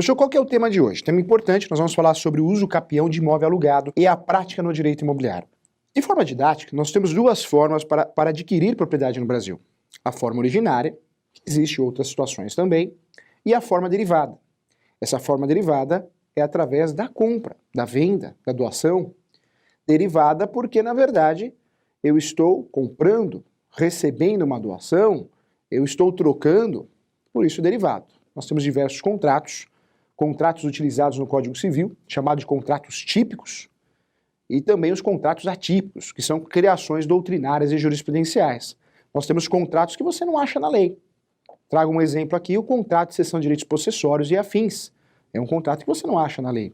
Professor, qual que é o tema de hoje? Tema importante, nós vamos falar sobre o uso capião de imóvel alugado e a prática no direito imobiliário. De forma didática, nós temos duas formas para adquirir propriedade no Brasil. A forma originária, que existe em outras situações também, e a forma derivada. Essa forma derivada é através da compra, da venda, da doação. Derivada porque, na verdade, eu estou comprando, recebendo uma doação, eu estou trocando, por isso derivado. Nós temos diversos contratos utilizados no Código Civil, chamados de contratos típicos, e também os contratos atípicos, que são criações doutrinárias e jurisprudenciais. Nós temos contratos que você não acha na lei. Trago um exemplo aqui, o contrato de cessão de direitos possessórios e afins. É um contrato que você não acha na lei.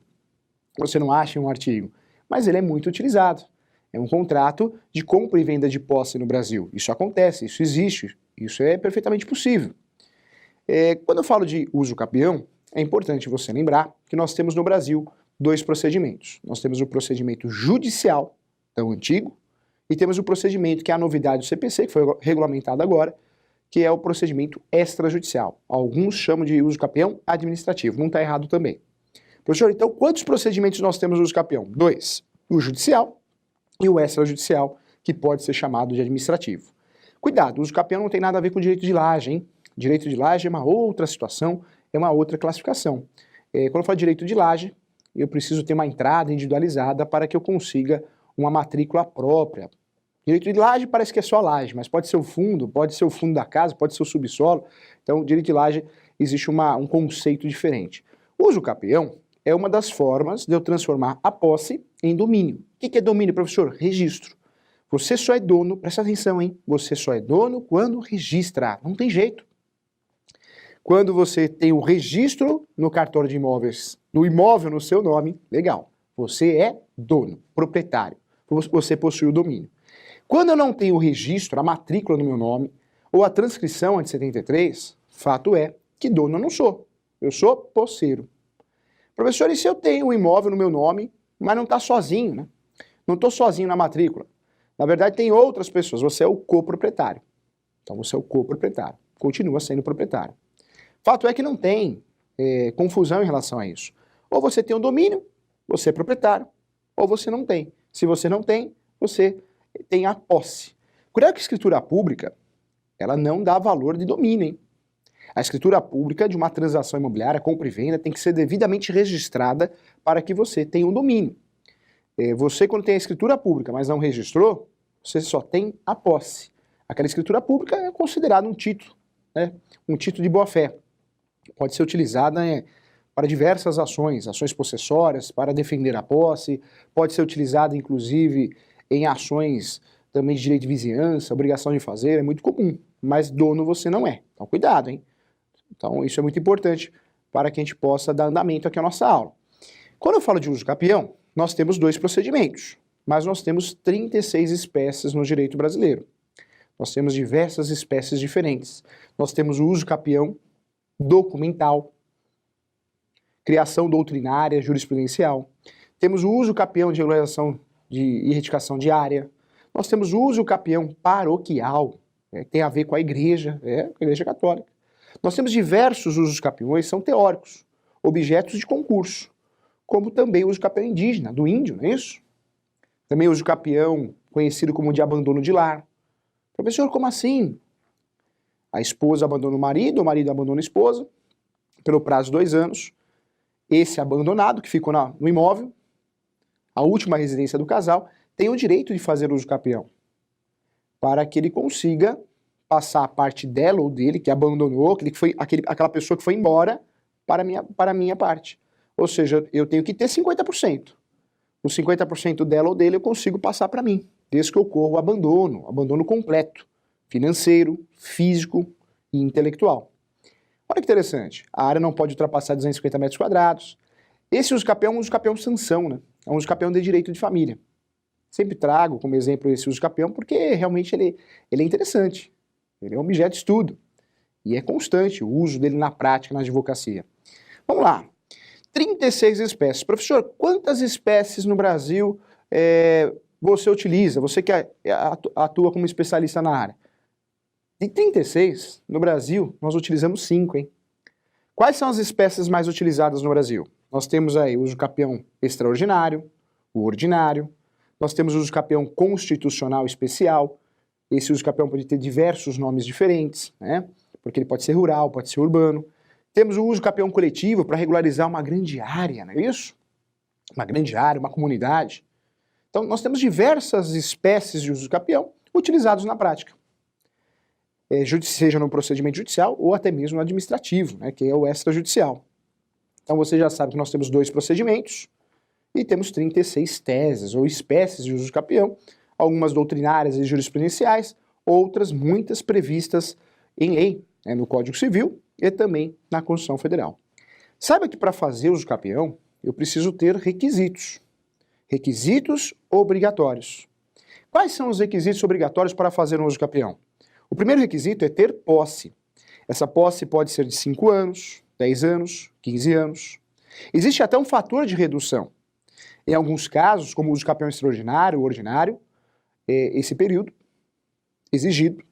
Você não acha em um artigo, mas ele é muito utilizado. É um contrato de compra e venda de posse no Brasil. Isso acontece, isso existe, isso é perfeitamente possível. Quando eu falo de uso capião, é importante você lembrar que nós temos no Brasil dois procedimentos. Nós temos o procedimento judicial, tão antigo, e temos o procedimento que é a novidade do CPC, que foi regulamentado agora, que é o procedimento extrajudicial. Alguns chamam de uso capião administrativo, não está errado também. Professor, então quantos procedimentos nós temos no uso capião? Dois, o judicial e o extrajudicial, que pode ser chamado de administrativo. Cuidado, o uso capião não tem nada a ver com o direito de laje, hein? Direito de laje é uma outra situação, é uma outra classificação. Quando eu falo de direito de laje, eu preciso ter uma entrada individualizada para que eu consiga uma matrícula própria. Direito de laje parece que é só laje, mas pode ser o fundo da casa, pode ser o subsolo. Então, direito de laje existe um conceito diferente. O uso capião é uma das formas de eu transformar a posse em domínio. O que é domínio, professor? Registro. Você só é dono, presta atenção, hein? Você só é dono quando registra. Não tem jeito. Quando você tem o registro no cartório de imóveis, do imóvel no seu nome, legal. Você é dono, proprietário. Você possui o domínio. Quando eu não tenho o registro, a matrícula no meu nome, ou a transcrição de 73, fato é que dono eu não sou. Eu sou posseiro. Professor, e se eu tenho o imóvel no meu nome, mas não está sozinho, né? Não estou sozinho na matrícula. Na verdade, tem outras pessoas. Você é o coproprietário. Então, você é o coproprietário. Continua sendo proprietário. Fato é que não tem confusão em relação a isso. Ou você tem o domínio, você é proprietário, ou você não tem. Se você não tem, você tem a posse. Cuidado que a escritura pública, ela não dá valor de domínio, hein? A escritura pública de uma transação imobiliária, compra e venda, tem que ser devidamente registrada para que você tenha o domínio. Você, quando tem a escritura pública, mas não registrou, você só tem a posse. Aquela escritura pública é considerada um título, né? Um título de boa-fé. Pode ser utilizada para diversas ações, ações possessórias, para defender a posse, pode ser utilizada, inclusive, em ações também de direito de vizinhança, obrigação de fazer, é muito comum, mas dono você não é. Então, cuidado, hein? Então, isso é muito importante para que a gente possa dar andamento aqui à nossa aula. Quando eu falo de uso capião, nós temos dois procedimentos, mas nós temos 36 espécies no direito brasileiro. Nós temos diversas espécies diferentes. Nós temos o uso capião documental, criação doutrinária, jurisprudencial. Temos o uso capião de regularização e retificação diária. Nós temos o uso capião paroquial, tem a ver com a igreja católica. Nós temos diversos usos capiões, são teóricos, objetos de concurso, como também o uso capião indígena, do índio, não é isso? Também o uso capião conhecido como de abandono de lar. Professor, como assim? A esposa abandona o marido abandona a esposa, pelo prazo de 2 anos. Esse abandonado, que ficou no imóvel, a última residência do casal, tem o direito de fazer uso capião, para que ele consiga passar a parte dela ou dele, que abandonou, aquela pessoa que foi embora, para a minha parte. Ou seja, eu tenho que ter 50%. Os 50% dela ou dele eu consigo passar para mim, desde que ocorra o abandono completo, financeiro, físico e intelectual. Olha que interessante, a área não pode ultrapassar 250 metros quadrados. Esse uso capião é um uso capião sanção, né? É um uso capião de direito de família. Sempre trago como exemplo esse uso capião porque realmente ele é interessante. Ele é um objeto de estudo e é constante o uso dele na prática, na advocacia. Vamos lá. 36 espécies. Professor, quantas espécies no Brasil você utiliza? Você que atua como especialista na área. De 36, no Brasil, nós utilizamos 5, hein? Quais são as espécies mais utilizadas no Brasil? Nós temos aí o uso capião extraordinário, o ordinário, nós temos o uso capião constitucional especial. Esse uso capião pode ter diversos nomes diferentes, né? Porque ele pode ser rural, pode ser urbano. Temos o uso capião coletivo para regularizar uma grande área, não é isso? Uma grande área, uma comunidade. Então, nós temos diversas espécies de uso capião utilizados na prática. Seja no procedimento judicial ou até mesmo no administrativo, né, que é o extrajudicial. Então, você já sabe que nós temos 2 procedimentos e temos 36 teses ou espécies de uso capião, algumas doutrinárias e jurisprudenciais, outras muitas previstas em lei, né, no Código Civil e também na Constituição Federal. Saiba que para fazer uso capião, eu preciso ter requisitos. Requisitos obrigatórios. Quais são os requisitos obrigatórios para fazer um uso capião? O primeiro requisito é ter posse. Essa posse pode ser de 5 anos, 10 anos, 15 anos. Existe até um fator de redução. Em alguns casos, como o uso capião extraordinário ou ordinário, esse período exigido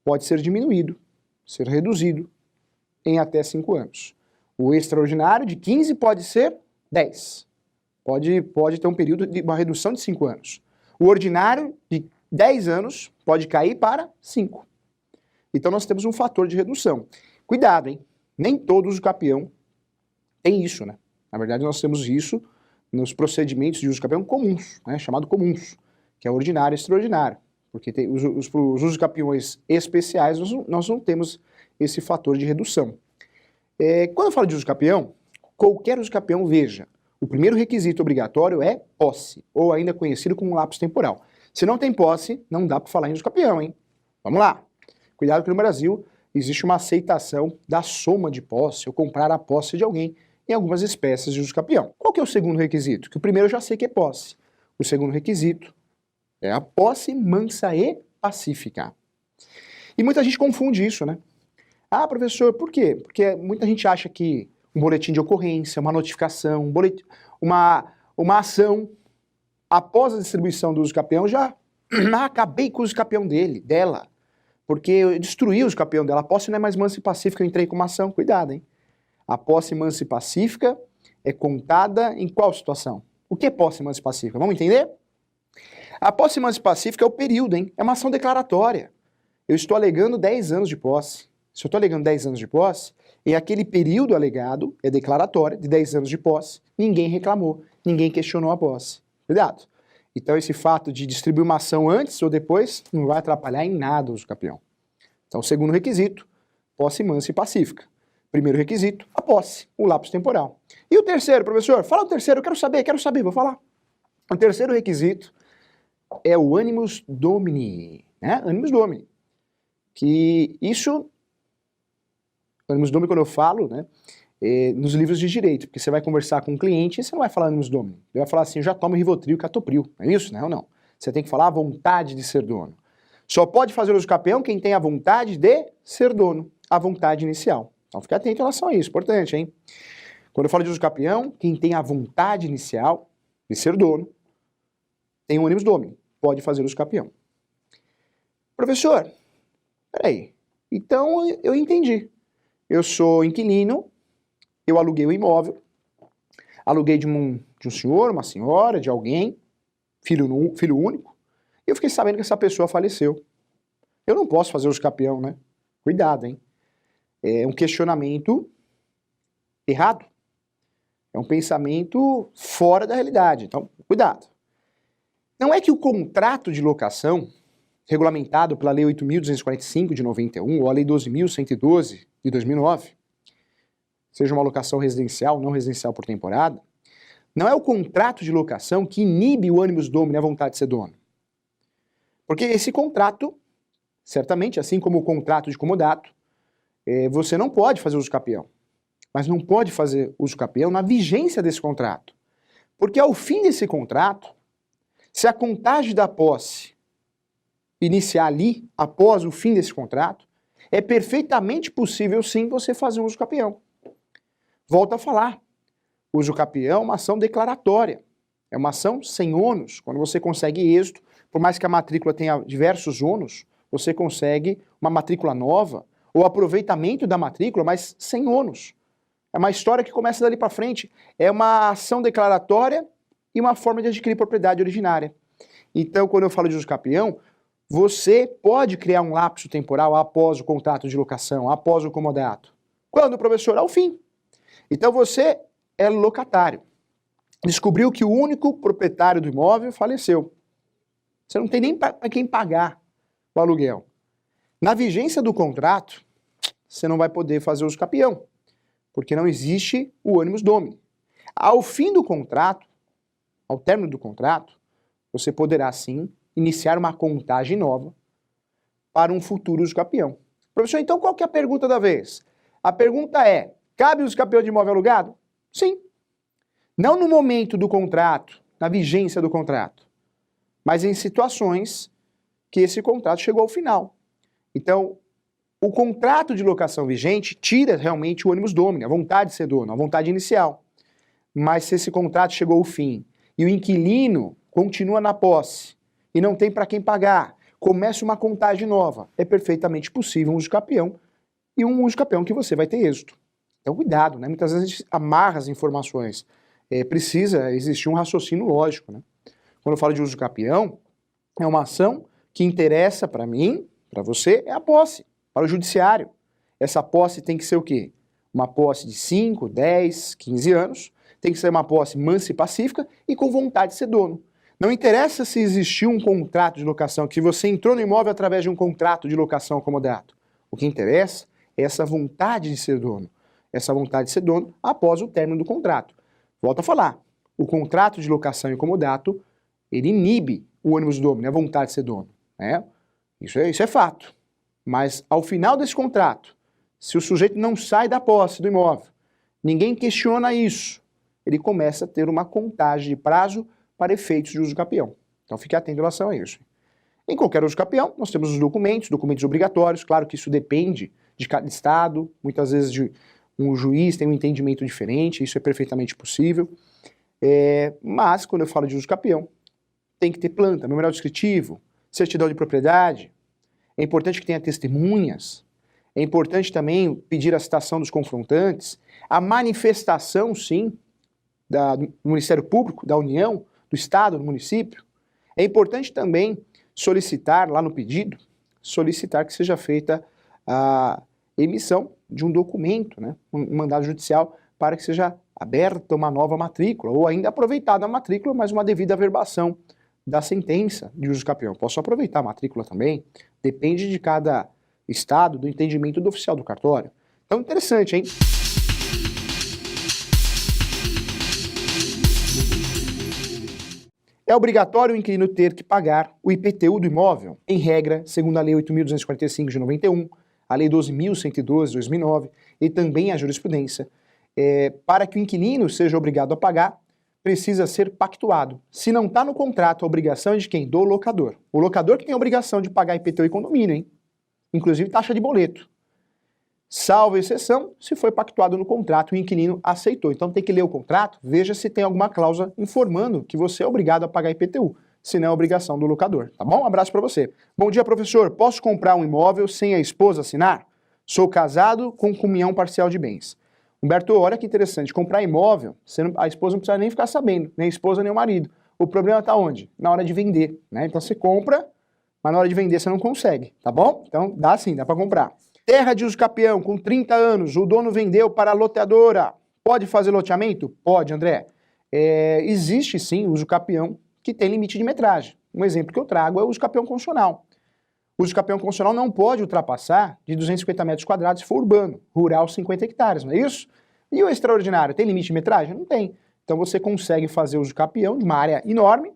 pode ser diminuído, ser reduzido em até 5 anos. O extraordinário de 15 pode ser 10. Pode ter um período de uma redução de 5 anos. O ordinário de 10 anos pode cair para 5. Então nós temos um fator de redução. Cuidado, hein? Nem todo uso capião tem isso, né? Na verdade nós temos isso nos procedimentos de uso capião comuns, né? Chamado comuns, que é ordinário e extraordinário. Porque tem os usos capiões especiais nós não temos esse fator de redução. Quando eu falo de uso capião, qualquer uso capião, veja, o primeiro requisito obrigatório é posse, ou ainda conhecido como lapso temporal. Se não tem posse, não dá para falar em uso capião, hein? Vamos lá. Cuidado que no Brasil existe uma aceitação da soma de posse, ou comprar a posse de alguém em algumas espécies de uso capião. Qual que é o segundo requisito? Que o primeiro eu já sei que é posse. O segundo requisito é a posse mansa e pacífica. E muita gente confunde isso, né? Ah, professor, por quê? Porque muita gente acha que um boletim de ocorrência, uma notificação, uma ação, após a distribuição do uso capião, já acabei com o uso capião dela. Porque eu destruí o uso capião dela. A posse não é mais mansa e pacífica, eu entrei com uma ação. Cuidado, hein? A posse mansa e pacífica é contada em qual situação? O que é posse mansa e pacífica? Vamos entender? A posse mansa e pacífica é o período, hein? É uma ação declaratória. Eu estou alegando 10 anos de posse. Se eu estou alegando 10 anos de posse, em aquele período alegado, é declaratória, de 10 anos de posse, ninguém reclamou, ninguém questionou a posse. Cuidado. Então esse fato de distribuir uma ação antes ou depois não vai atrapalhar em nada o uso capião. Então, segundo requisito, posse mansa e pacífica. Primeiro requisito, a posse, o lapso temporal. E o terceiro, professor? Fala o terceiro, eu quero saber, vou falar. O terceiro requisito é o animus domini, né? Animus domini. Que isso, animus domini quando eu falo, né? Nos livros de direito, porque você vai conversar com um cliente e você não vai falar animus domini. Ele vai falar assim, eu já tomo Rivotril e Catopril, não é isso? Não, não. Você tem que falar a vontade de ser dono. Só pode fazer uso capião quem tem a vontade de ser dono, a vontade inicial. Então fique atento em relação a isso, importante, hein? Quando eu falo de uso capião, quem tem a vontade inicial de ser dono, tem um animus domini, pode fazer uso capião. Professor, peraí, então eu entendi. Eu sou inquilino, eu aluguei o imóvel, aluguei de um senhor, uma senhora, de alguém, filho único, e eu fiquei sabendo que essa pessoa faleceu. Eu não posso fazer uso capião, né? Cuidado, hein? É um questionamento errado. É um pensamento fora da realidade. Então, cuidado. Não é que o contrato de locação, regulamentado pela Lei 8.245 de 91, ou a Lei 12.112 de 2009, seja uma locação residencial, não residencial por temporada, não é o contrato de locação que inibe o animus domini, a vontade de ser dono. Porque esse contrato, certamente, assim como o contrato de comodato, você não pode fazer uso capião. Mas não pode fazer uso capião na vigência desse contrato. Porque ao fim desse contrato, se a contagem da posse iniciar ali, após o fim desse contrato, é perfeitamente possível sim você fazer um uso capião. Volto a falar, o uso capião é uma ação declaratória, é uma ação sem ônus. Quando você consegue êxito, por mais que a matrícula tenha diversos ônus, você consegue uma matrícula nova, ou aproveitamento da matrícula, mas sem ônus. É uma história que começa dali para frente. É uma ação declaratória e uma forma de adquirir propriedade originária. Então, quando eu falo de uso capião, você pode criar um lapso temporal após o contrato de locação, após o comodato. Quando, professor? Ao fim. Então, você é locatário. Descobriu que o único proprietário do imóvel faleceu. Você não tem nem para quem pagar o aluguel. Na vigência do contrato, você não vai poder fazer uso capião, porque não existe o animus domini. Ao fim do contrato, ao término do contrato, você poderá sim iniciar uma contagem nova para um futuro uso capião. Professor, então qual que é a pergunta da vez? A pergunta é, cabe uso capião de imóvel alugado? Sim. Não no momento do contrato, na vigência do contrato, mas em situações que esse contrato chegou ao final. Então, o contrato de locação vigente tira realmente o animus domini, a vontade de ser dono, a vontade inicial. Mas se esse contrato chegou ao fim e o inquilino continua na posse e não tem para quem pagar, começa uma contagem nova, é perfeitamente possível um uso capião e um uso capião que você vai ter êxito. Então cuidado, né? Muitas vezes a gente amarra as informações. Precisa existir um raciocínio lógico, né? Quando eu falo de uso capião, é uma ação que interessa para mim, para você, é a posse, para o judiciário. Essa posse tem que ser o quê? Uma posse de 5, 10, 15 anos, tem que ser uma posse mansa e pacífica e com vontade de ser dono. Não interessa se existiu um contrato de locação, que você entrou no imóvel através de um contrato de locação comodato. O que interessa é essa vontade de ser dono. Essa vontade de ser dono após o término do contrato. Volto a falar, o contrato de locação e comodato, ele inibe o animus domini, a vontade de ser dono. Né? Isso é fato. Mas ao final desse contrato, se o sujeito não sai da posse do imóvel, ninguém questiona isso, ele começa a ter uma contagem de prazo para efeitos de uso capião. Então fique atento em relação a isso. Em qualquer uso capião, nós temos os documentos obrigatórios, claro que isso depende de cada estado, muitas vezes um juiz tem um entendimento diferente, isso é perfeitamente possível. Mas, quando eu falo de uso capião, tem que ter planta, memorial descritivo, certidão de propriedade. É importante que tenha testemunhas. É importante também pedir a citação dos confrontantes, a manifestação, sim, do Ministério Público, da União, do Estado, do município. É importante também solicitar, lá no pedido, solicitar que seja feita a emissão de um documento, né, um mandado judicial, para que seja aberta uma nova matrícula, ou ainda aproveitada a matrícula, mas uma devida averbação da sentença de uso capião. Posso aproveitar a matrícula também, depende de cada estado, do entendimento do oficial do cartório. Então, interessante, hein? É obrigatório o inquilino ter que pagar o IPTU do imóvel, em regra, segundo a Lei 8.245 de 91, a Lei 12.112 de 2009 e também a jurisprudência. Para que o inquilino seja obrigado a pagar, precisa ser pactuado. Se não está no contrato, a obrigação é de quem? Do locador. O locador que tem a obrigação de pagar IPTU e condomínio, hein? Inclusive taxa de boleto. Salvo exceção, se foi pactuado no contrato e o inquilino aceitou. Então tem que ler o contrato, veja se tem alguma cláusula informando que você é obrigado a pagar IPTU, se não é obrigação do locador, tá bom? Um abraço para você. Bom dia, professor. Posso comprar um imóvel sem a esposa assinar? Sou casado com comunhão parcial de bens. Humberto, olha que interessante, comprar imóvel, a esposa não precisa nem ficar sabendo, nem a esposa nem o marido. O problema está onde? Na hora de vender, né? Então você compra, mas na hora de vender você não consegue, tá bom? Então dá sim, dá para comprar. Terra de uso capião, com 30 anos, o dono vendeu para a loteadora. Pode fazer loteamento? Pode, André. Existe sim uso capião que tem limite de metragem. Um exemplo que eu trago é o uso capião constitucional. O uso capião constitucional não pode ultrapassar de 250 metros quadrados se for urbano, rural 50 hectares, não é isso? E o extraordinário, tem limite de metragem? Não tem. Então você consegue fazer uso capião de uma área enorme,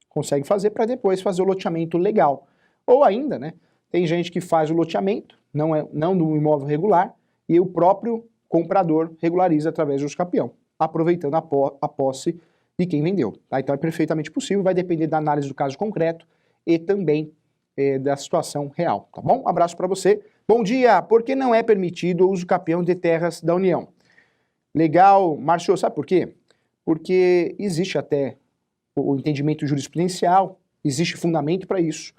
consegue fazer para depois fazer o loteamento legal. Ou ainda, né, tem gente que faz o loteamento, não do imóvel regular, e o próprio comprador regulariza através do uso capião, aproveitando a posse de quem vendeu. Tá? Então é perfeitamente possível, vai depender da análise do caso concreto e também da situação real, tá bom? Um abraço para você. Bom dia! Por que não é permitido o uso capião de terras da União? Legal, Márcio, sabe por quê? Porque existe até o entendimento jurisprudencial, existe fundamento para isso.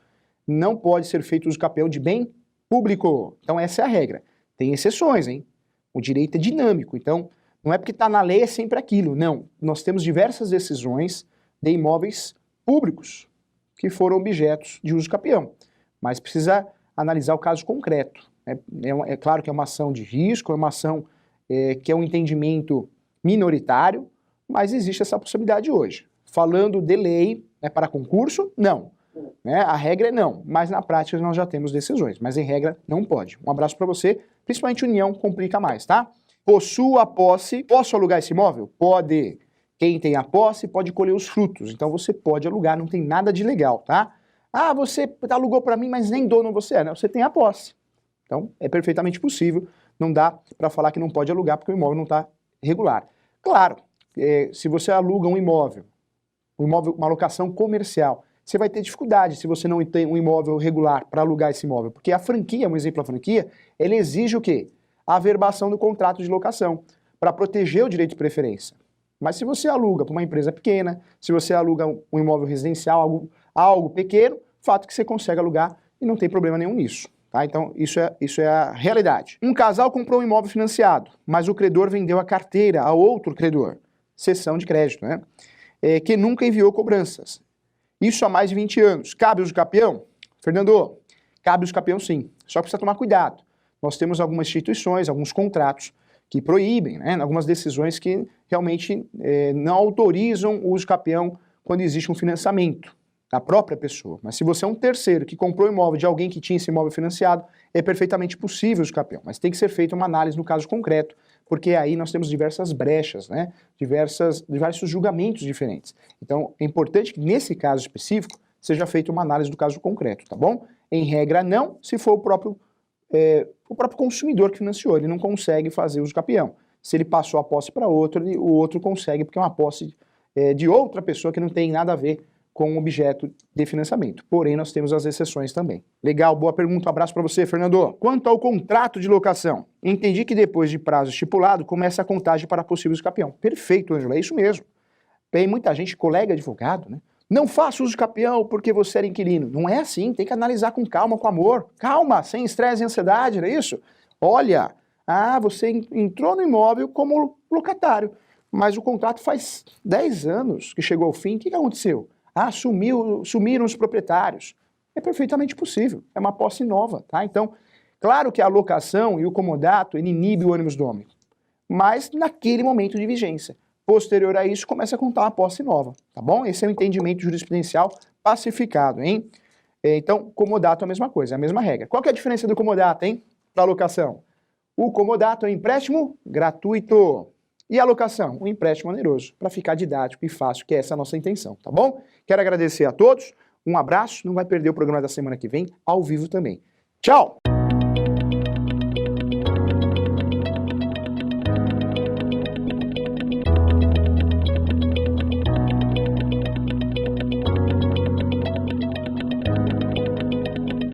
Não pode ser feito uso capião de bem público. Então essa é a regra. Tem exceções, hein? O direito é dinâmico, então Não é porque está na lei é sempre aquilo, não. Nós temos diversas decisões de imóveis públicos que foram objetos de uso capião, mas precisa analisar o caso concreto. É claro que é uma ação de risco, é uma ação que é um entendimento minoritário, mas existe essa possibilidade hoje. Falando de lei, para concurso, não. A regra é não, mas na prática nós já temos decisões, mas em regra não pode. Um abraço para você, principalmente união complica mais, tá? Possua a posse, posso alugar esse imóvel? Pode. Quem tem a posse pode colher os frutos, então você pode alugar, não tem nada de legal, tá? Ah, você alugou para mim, mas nem dono você é, né? Você tem a posse. Então é perfeitamente possível, não dá para falar que não pode alugar porque o imóvel não está regular. Claro, se você aluga um imóvel, uma locação comercial, você vai ter dificuldade se você não tem um imóvel regular para alugar esse imóvel, porque a franquia, um exemplo da franquia, ela exige o quê? A averbação do contrato de locação, para proteger o direito de preferência. Mas se você aluga para uma empresa pequena, se você aluga um imóvel residencial, algo pequeno, fato que você consegue alugar e não tem problema nenhum nisso. Tá? Então, isso é a realidade. Um casal comprou um imóvel financiado, mas o credor vendeu a carteira a outro credor, cessão de crédito, né? Que nunca enviou cobranças. Isso há mais de 20 anos. Cabe uso capião? Fernando, cabe uso capião sim, só precisa tomar cuidado. Nós temos algumas instituições, alguns contratos que proíbem, né? Algumas decisões que realmente não autorizam o uso capião quando existe um financiamento da própria pessoa. Mas se você é um terceiro que comprou o imóvel de alguém que tinha esse imóvel financiado, é perfeitamente possível o uso capião, mas tem que ser feita uma análise no caso concreto, porque aí nós temos diversas brechas, né? Diversos julgamentos diferentes. Então, é importante que nesse caso específico seja feita uma análise do caso concreto, tá bom? Em regra, não, se for o próprio consumidor que financiou, ele não consegue fazer uso capião. Se ele passou a posse para outro, o outro consegue, porque é uma posse de outra pessoa que não tem nada a ver com o objeto de financiamento. Porém, nós temos as exceções também. Legal, boa pergunta, um abraço para você, Fernando. Quanto ao contrato de locação, entendi que depois de prazo estipulado, começa a contagem para possível uso capião. Perfeito, Ângela, é isso mesmo. Tem muita gente, colega advogado, né? Não faça uso capião porque você era inquilino. Não é assim, tem que analisar com calma, com amor. Calma, sem estresse e ansiedade, não é isso? Olha, você entrou no imóvel como locatário, mas o contrato faz 10 anos que chegou ao fim, o que aconteceu? Sumiram os proprietários. É perfeitamente possível, é uma posse nova, tá? Então, claro que a locação e o comodato inibe o ânimos do homem, mas naquele momento de vigência. Posterior a isso, começa a contar uma posse nova, tá bom? Esse é o entendimento jurisprudencial pacificado, hein? Então, comodato é a mesma coisa, é a mesma regra. Qual que é a diferença do comodato, hein, para a locação? O comodato é um empréstimo gratuito. E a locação? Um empréstimo oneroso, para ficar didático e fácil, que é essa a nossa intenção, tá bom? Quero agradecer a todos, um abraço, não vai perder o programa da semana que vem, ao vivo também. Tchau!